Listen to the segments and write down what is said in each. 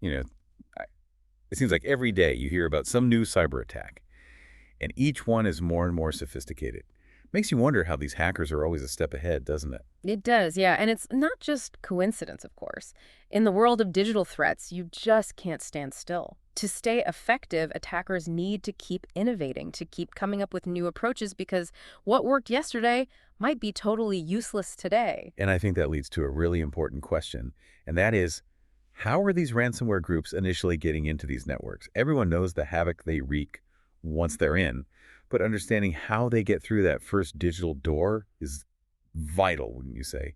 You know, I- it seems like every day you hear about some new cyber attack, and each one is more and more sophisticated. Makes you wonder how these hackers are always a step ahead, doesn't it? It does, yeah. And it's not just coincidence, of course. In the world of digital threats, you just can't stand still. To stay effective, attackers need to keep innovating, to keep coming up with new approaches because what worked yesterday might be totally useless today. And I think that leads to a really important question, and that is, how are these ransomware groups initially getting into these networks? Everyone knows the havoc they wreak once they're in, but understanding how they get through that first digital door is vital, wouldn't you say?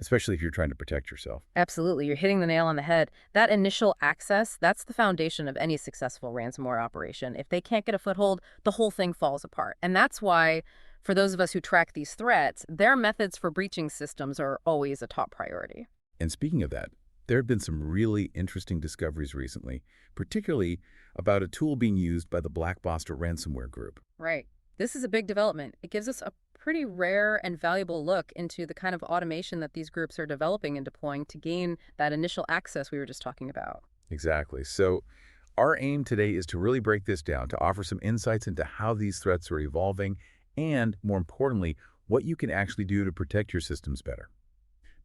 Especially if you're trying to protect yourself. Absolutely. You're hitting the nail on the head. That initial access, that's the foundation of any successful ransomware operation. If they can't get a foothold, the whole thing falls apart. And that's why, for those of us who track these threats, their methods for breaching systems are always a top priority. And speaking of that, there have been some really interesting discoveries recently, particularly about a tool being used by the Black Basta ransomware group. Right. This is a big development. It gives us a pretty rare and valuable look into the kind of automation that these groups are developing and deploying to gain that initial access we were just talking about. Exactly. So our aim today is to really break this down, to offer some insights into how these threats are evolving, and more importantly, what you can actually do to protect your systems better.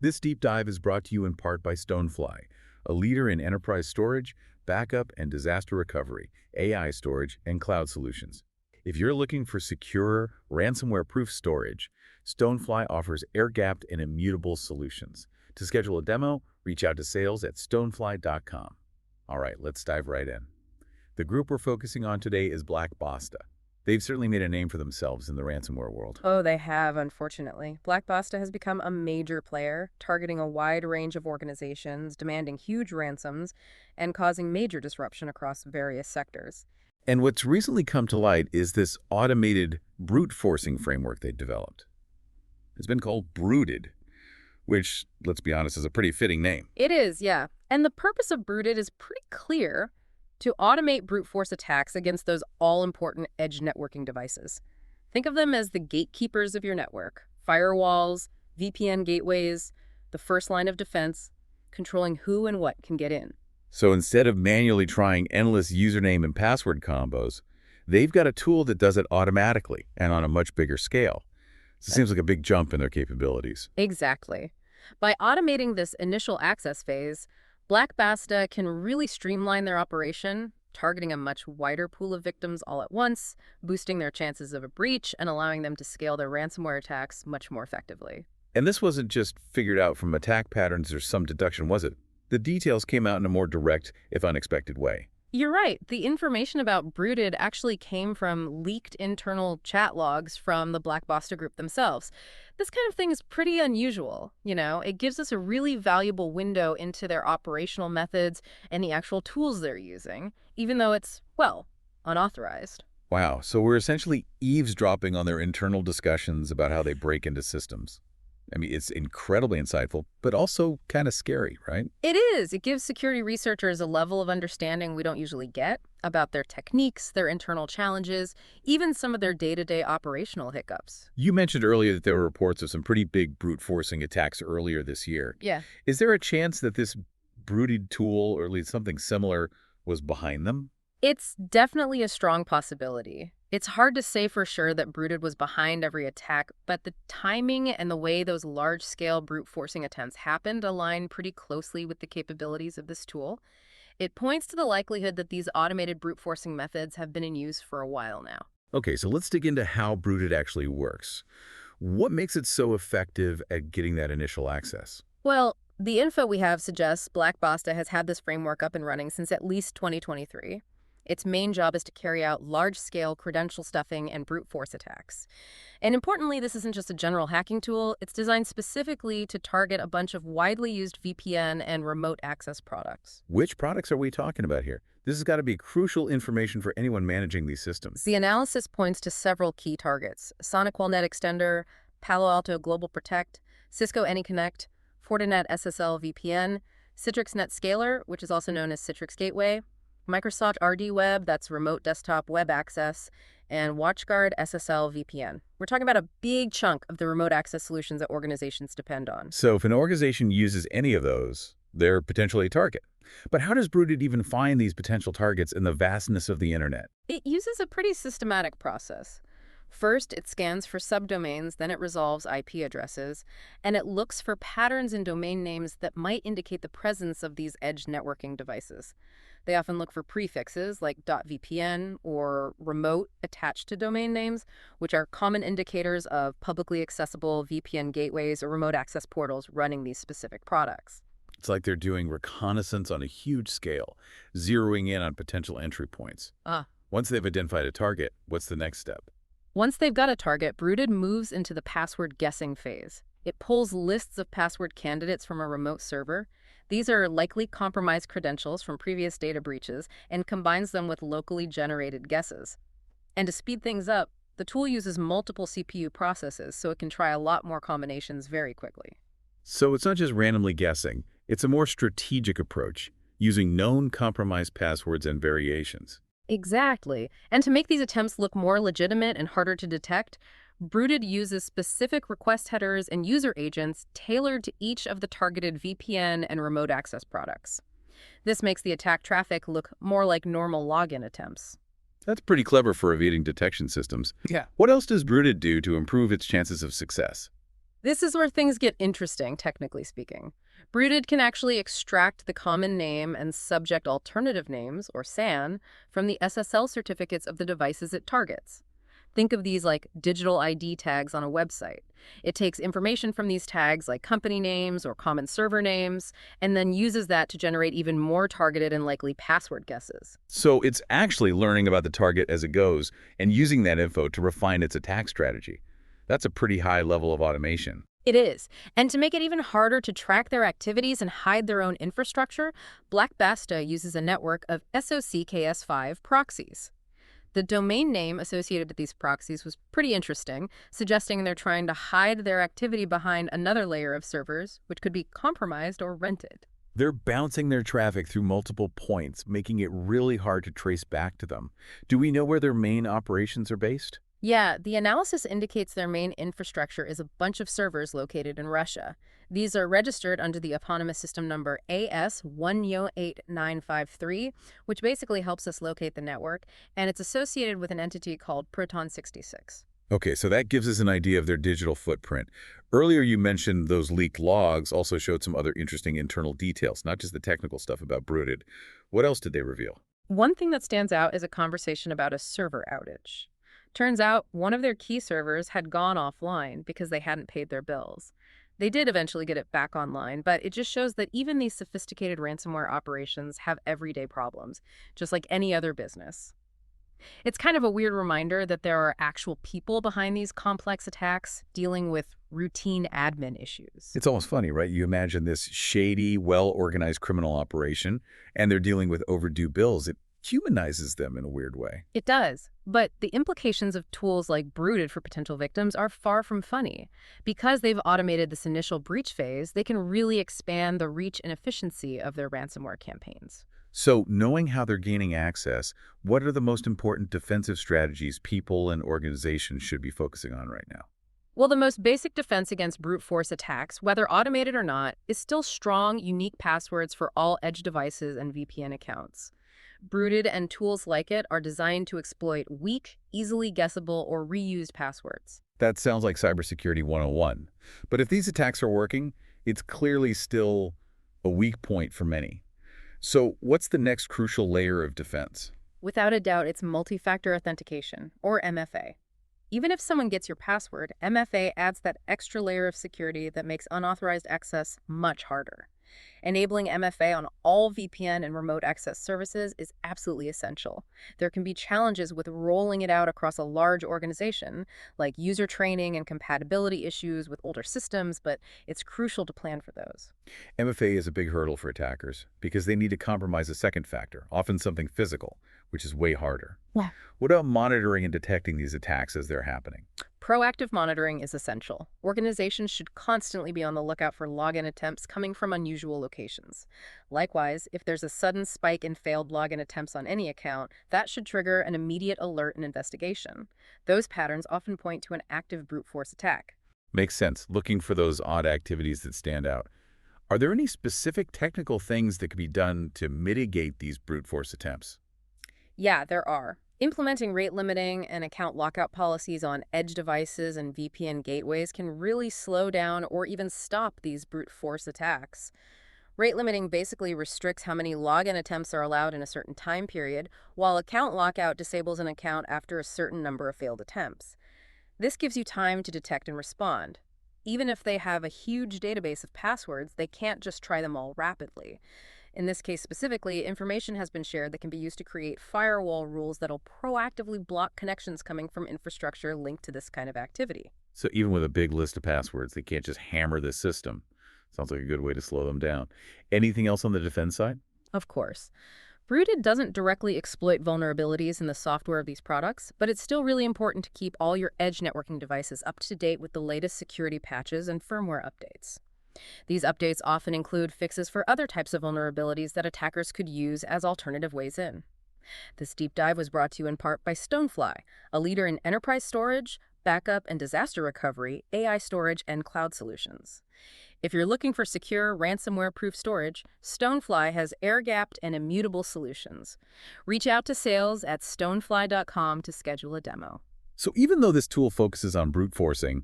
This deep dive is brought to you in part by Stonefly, a leader in enterprise storage, backup, and disaster recovery, AI storage, and cloud solutions. If you're looking for secure, ransomware-proof storage, Stonefly offers air-gapped and immutable solutions. To schedule a demo, reach out to sales@stonefly.com. All right, let's dive right in. The group we're focusing on today is Black Basta. They've certainly made a name for themselves in the ransomware world. Oh, they have, unfortunately. Black Basta has become a major player, targeting a wide range of organizations, demanding huge ransoms, and causing major disruption across various sectors. And what's recently come to light is this automated brute forcing framework they developed. It's been called BRUTED, which, let's be honest, is a pretty fitting name. It is, yeah. And the purpose of BRUTED is pretty clear: to automate brute force attacks against those all-important edge networking devices. Think of them as the gatekeepers of your network: firewalls, VPN gateways, the first line of defense, controlling who and what can get in. So instead of manually trying endless username and password combos, they've got a tool that does it automatically and on a much bigger scale. So it seems like a big jump in their capabilities. Exactly. By automating this initial access phase, Black Basta can really streamline their operation, targeting a much wider pool of victims all at once, boosting their chances of a breach, and allowing them to scale their ransomware attacks much more effectively. And this wasn't just figured out from attack patterns or some deduction, was it? The details came out in a more direct, if unexpected way. You're right. The information about Brooded actually came from leaked internal chat logs from the Black Basta group themselves. This kind of thing is pretty unusual, you know? It gives us a really valuable window into their operational methods and the actual tools they're using, even though it's, well, unauthorized. Wow, so we're essentially eavesdropping on their internal discussions about how they break into systems. I mean, it's incredibly insightful, but also kind of scary, right? It is. It gives security researchers a level of understanding we don't usually get about their techniques, their internal challenges, even some of their day-to-day operational hiccups. You mentioned earlier that there were reports of some pretty big brute forcing attacks earlier this year. Yeah. Is there a chance that this brooded tool, or at least something similar, was behind them? It's definitely a strong possibility. It's hard to say for sure that Brooded was behind every attack, but the timing and the way those large-scale brute forcing attempts happened align pretty closely with the capabilities of this tool. It points to the likelihood that these automated brute forcing methods have been in use for a while now. Okay, so let's dig into how brooded actually works. What makes it so effective at getting that initial access? Well, the info we have suggests Black Basta has had this framework up and running since at least 2023. Its main job is to carry out large-scale credential stuffing and brute force attacks. And importantly, this isn't just a general hacking tool. It's designed specifically to target a bunch of widely used VPN and remote access products. Which products are we talking about here? This has got to be crucial information for anyone managing these systems. The analysis points to several key targets: SonicWall Net Extender, Palo Alto GlobalProtect, Cisco AnyConnect, Fortinet SSL VPN, Citrix NetScaler, which is also known as Citrix Gateway, Microsoft RD Web, that's Remote Desktop Web Access, and WatchGuard SSL VPN. We're talking about a big chunk of the remote access solutions that organizations depend on. So if an organization uses any of those, they're potentially a target. But how does BRUTED even find these potential targets in the vastness of the internet? It uses a pretty systematic process. First, it scans for subdomains, then it resolves IP addresses, and it looks for patterns in domain names that might indicate the presence of these edge networking devices. They often look for prefixes like .vpn or remote attached to domain names, which are common indicators of publicly accessible VPN gateways or remote access portals running these specific products. It's like they're doing reconnaissance on a huge scale, zeroing in on potential entry points. Ah. Once they've identified a target, what's the next step? Once they've got a target, BRUTED moves into the password guessing phase. It pulls lists of password candidates from a remote server. These are likely compromised credentials from previous data breaches and combines them with locally generated guesses. And to speed things up, the tool uses multiple CPU processes so it can try a lot more combinations very quickly. So it's not just randomly guessing. It's a more strategic approach, using known compromised passwords and variations. Exactly. And to make these attempts look more legitimate and harder to detect, BRUTED uses specific request headers and user agents tailored to each of the targeted VPN and remote access products. This makes the attack traffic look more like normal login attempts. That's pretty clever for evading detection systems. Yeah. What else does BRUTED do to improve its chances of success? This is where things get interesting, technically speaking. BRUTED can actually extract the common name and subject alternative names, or SAN, from the SSL certificates of the devices it targets. Think of these like digital ID tags on a website. It takes information from these tags like company names or common server names, and then uses that to generate even more targeted and likely password guesses. So it's actually learning about the target as it goes and using that info to refine its attack strategy. That's a pretty high level of automation. It is. And to make it even harder to track their activities and hide their own infrastructure, Black Basta uses a network of SOCKS5 proxies. The domain name associated with these proxies was pretty interesting, suggesting they're trying to hide their activity behind another layer of servers, which could be compromised or rented. They're bouncing their traffic through multiple points, making it really hard to trace back to them. Do we know where their main operations are based? Yeah, the analysis indicates their main infrastructure is a bunch of servers located in Russia. These are registered under the eponymous system number AS108953, which basically helps us locate the network, and it's associated with an entity called Proton66. Okay, so that gives us an idea of their digital footprint. Earlier you mentioned those leaked logs also showed some other interesting internal details, not just the technical stuff about BRUTED. What else did they reveal? One thing that stands out is a conversation about a server outage. Turns out one of their key servers had gone offline because they hadn't paid their bills. They did eventually get it back online, but it just shows that even these sophisticated ransomware operations have everyday problems, just like any other business. It's kind of a weird reminder that there are actual people behind these complex attacks dealing with routine admin issues. It's almost funny, right? You imagine this shady, well-organized criminal operation, and they're dealing with overdue bills. It humanizes them in a weird way. It does, but the implications of tools like BRUTED for potential victims are far from funny. Because they've automated this initial breach phase, they can really expand the reach and efficiency of their ransomware campaigns. So, knowing how they're gaining access, what are the most important defensive strategies people and organizations should be focusing on right now? Well, the most basic defense against brute force attacks, whether automated or not, is still strong, unique passwords for all edge devices and VPN accounts. BRUTED and tools like it are designed to exploit weak, easily guessable, or reused passwords. That sounds like cybersecurity 101. But if these attacks are working, it's clearly still a weak point for many. So what's the next crucial layer of defense? Without a doubt, it's multi-factor authentication, or MFA. Even if someone gets your password, MFA adds that extra layer of security that makes unauthorized access much harder. Enabling MFA on all VPN and remote access services is absolutely essential. There can be challenges with rolling it out across a large organization, like user training and compatibility issues with older systems, but it's crucial to plan for those. MFA is a big hurdle for attackers because they need to compromise a second factor, often something physical, which is way harder. Yeah. What about monitoring and detecting these attacks as they're happening? Proactive monitoring is essential. Organizations should constantly be on the lookout for login attempts coming from unusual locations. Likewise, if there's a sudden spike in failed login attempts on any account, that should trigger an immediate alert and investigation. Those patterns often point to an active brute force attack. Makes sense, looking for those odd activities that stand out. Are there any specific technical things that could be done to mitigate these brute force attempts? Yeah, there are. Implementing rate limiting and account lockout policies on edge devices and VPN gateways can really slow down or even stop these brute force attacks. Rate limiting basically restricts how many login attempts are allowed in a certain time period, while account lockout disables an account after a certain number of failed attempts. This gives you time to detect and respond. Even if they have a huge database of passwords, they can't just try them all rapidly. In this case specifically, information has been shared that can be used to create firewall rules that'll proactively block connections coming from infrastructure linked to this kind of activity. So even with a big list of passwords, they can't just hammer the system. Sounds like a good way to slow them down. Anything else on the defense side? Of course, BRUTED doesn't directly exploit vulnerabilities in the software of these products, but it's still really important to keep all your edge networking devices up to date with the latest security patches and firmware updates. These updates often include fixes for other types of vulnerabilities that attackers could use as alternative ways in. This deep dive was brought to you in part by Stonefly, a leader in enterprise storage, backup, and disaster recovery, AI storage, and cloud solutions. If you're looking for secure, ransomware-proof storage, Stonefly has air-gapped and immutable solutions. Reach out to sales at stonefly.com to schedule a demo. So even though this tool focuses on brute forcing,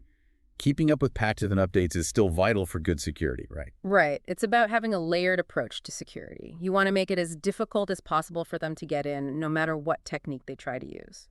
keeping up with patches and updates is still vital for good security, right? Right. It's about having a layered approach to security. You want to make it as difficult as possible for them to get in, no matter what technique they try to use.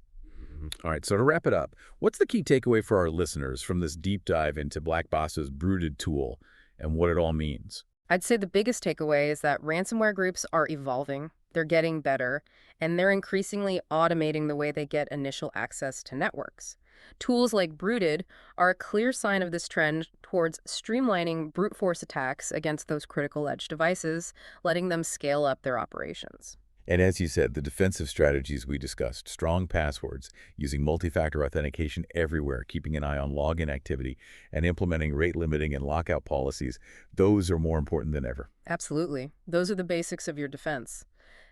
All right, so to wrap it up, what's the key takeaway for our listeners from this deep dive into Black Basta's BRUTED tool and what it all means? I'd say the biggest takeaway is that ransomware groups are evolving, they're getting better, and they're increasingly automating the way they get initial access to networks. Tools like BRUTED are a clear sign of this trend towards streamlining brute force attacks against those critical edge devices, letting them scale up their operations. And as you said, the defensive strategies we discussed, strong passwords, using multi-factor authentication everywhere, keeping an eye on login activity, and implementing rate limiting and lockout policies, those are more important than ever. Absolutely. Those are the basics of your defense.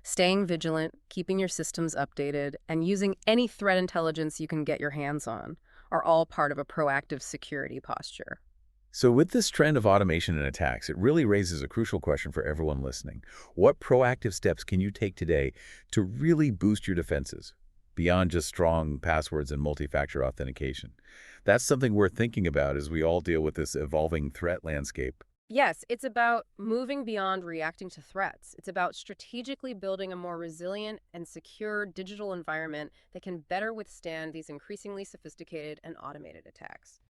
Staying vigilant, keeping your systems updated, and using any threat intelligence you can get your hands on are all part of a proactive security posture. So with this trend of automation and attacks, it really raises a crucial question for everyone listening. What proactive steps can you take today to really boost your defenses beyond just strong passwords and multi-factor authentication? That's something worth thinking about as we all deal with this evolving threat landscape. Yes, it's about moving beyond reacting to threats. It's about strategically building a more resilient and secure digital environment that can better withstand these increasingly sophisticated and automated attacks.